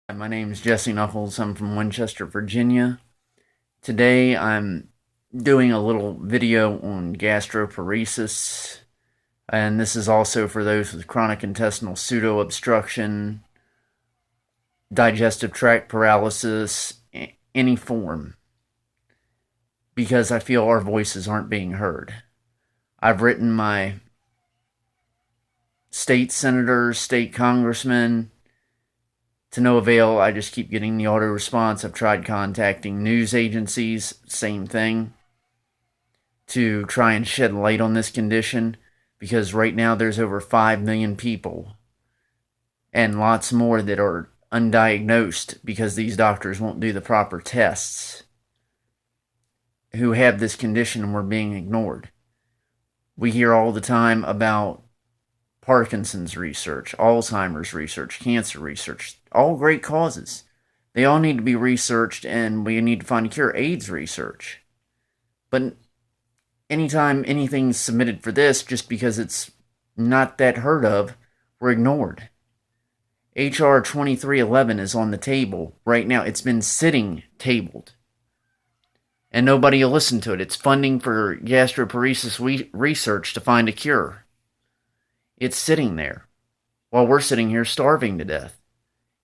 My name is Jesse Knuckles. I'm from Winchester, Virginia. Today I'm doing a little video on gastroparesis, and this is also for those with chronic intestinal pseudo-obstruction, digestive tract paralysis, any form, because I feel our voices aren't being heard. I've written my state senators, state congressmen, to no avail. I just keep getting the auto response. I've tried contacting news agencies, same thing, to try and shed light on this condition, because right now there's over 5 million people and lots more that are undiagnosed because these doctors won't do the proper tests, who have this condition and we're being ignored. We hear all the time about Parkinson's research, Alzheimer's research, cancer research, all great causes. They all need to be researched, and we need to find a cure. AIDS research. But anytime anything's submitted for this, just because it's not that heard of, we're ignored. HR 2311 is on the table right now. It's been sitting tabled, and nobody will listen to it. It's funding for gastroparesis research to find a cure. It's sitting there while we're sitting here starving to death.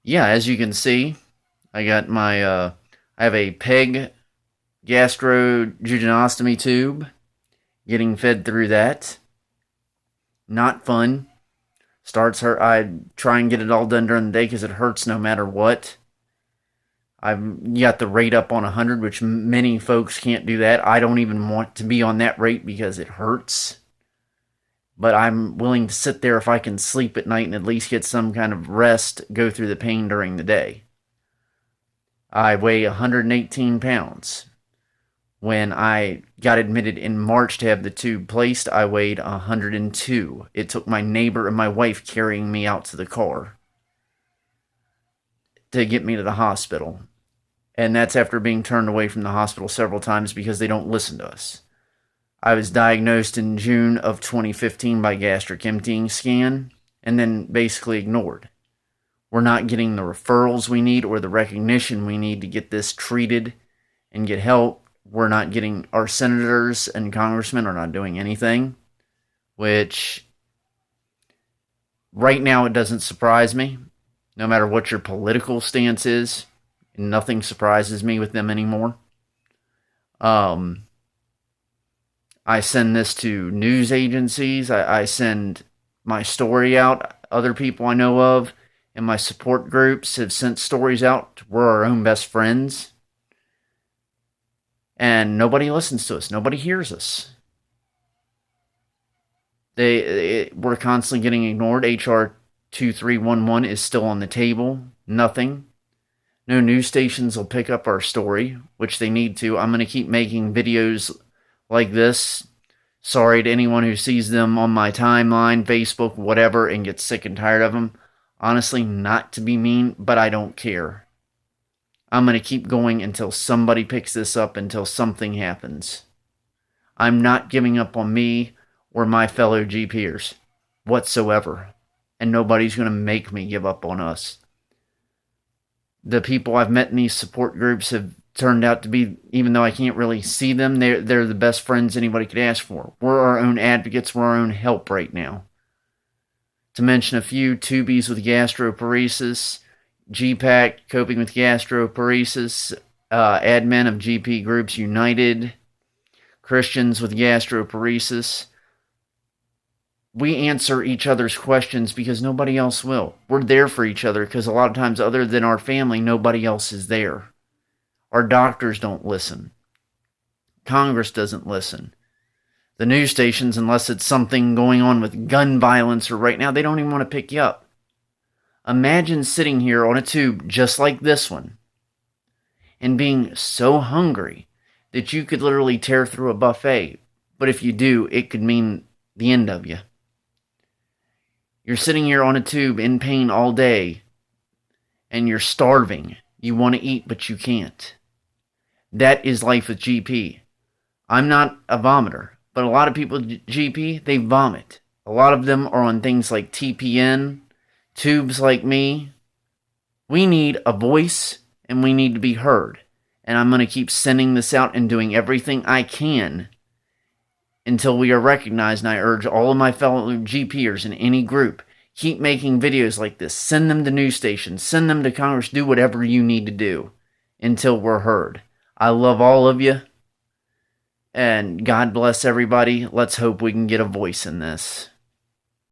Yeah, as you can see, I got my, I have a PEG gastroduodenostomy tube, getting fed through that. Not fun. Starts hurt. I try and get it all done during the day because it hurts no matter what. I've got the rate up on 100, which many folks can't do that. I don't even want to be on that rate because it hurts. But I'm willing to sit there if I can sleep at night and at least get some kind of rest, go through the pain during the day. I weigh 118 pounds. When I got admitted in March to have the tube placed, I weighed 102. It took my neighbor and my wife carrying me out to the car to get me to the hospital. And that's after being turned away from the hospital several times because they don't listen to us. I was diagnosed in June of 2015 by gastric emptying scan, and then basically ignored. We're not getting the referrals we need or the recognition we need to get this treated and get help. We're not getting, our senators and congressmen are not doing anything, which right now it doesn't surprise me. No matter what your political stance is, nothing surprises me with them anymore. I send this to news agencies. I send my story out. Other people I know of in my support groups have sent stories out. We're our own best friends. And nobody listens to us. Nobody hears us. We're constantly getting ignored. HR 2311 is still on the table. Nothing. No news stations will pick up our story, which they need to. I'm going to keep making videos like this. Sorry to anyone who sees them on my timeline, Facebook, whatever, and gets sick and tired of them. Honestly, not to be mean, but I don't care. I'm going to keep going until somebody picks this up, until something happens. I'm not giving up on me or my fellow GPers whatsoever. And nobody's going to make me give up on us. The people I've met in these support groups have turned out to be, even though I can't really see them, they're the best friends anybody could ask for. We're our own advocates. We're our own help right now. To mention a few, Tubies with gastroparesis, GPAC, Coping with Gastroparesis, admin of GP Groups United, Christians with Gastroparesis. We answer each other's questions because nobody else will. We're there for each other because a lot of times, other than our family, nobody else is there. Our doctors don't listen. Congress doesn't listen. The news stations, unless it's something going on with gun violence or right now, they don't even want to pick you up. Imagine sitting here on a tube just like this one and being so hungry that you could literally tear through a buffet. But if you do, it could mean the end of you. You're sitting here on a tube in pain all day and you're starving. You want to eat, but you can't. That is life with GP. I'm not a vomiter, but a lot of people with GP, they vomit. A lot of them are on things like TPN, tubes like me, We need a voice, and we need to be heard. And I'm going to keep sending this out and doing everything I can until we are recognized. And I urge all of my fellow GPers in any group, keep making videos like this. Send them to news stations. Send them to Congress. Do whatever you need to do until we're heard. I love all of you. And God bless everybody. Let's hope we can get a voice in this.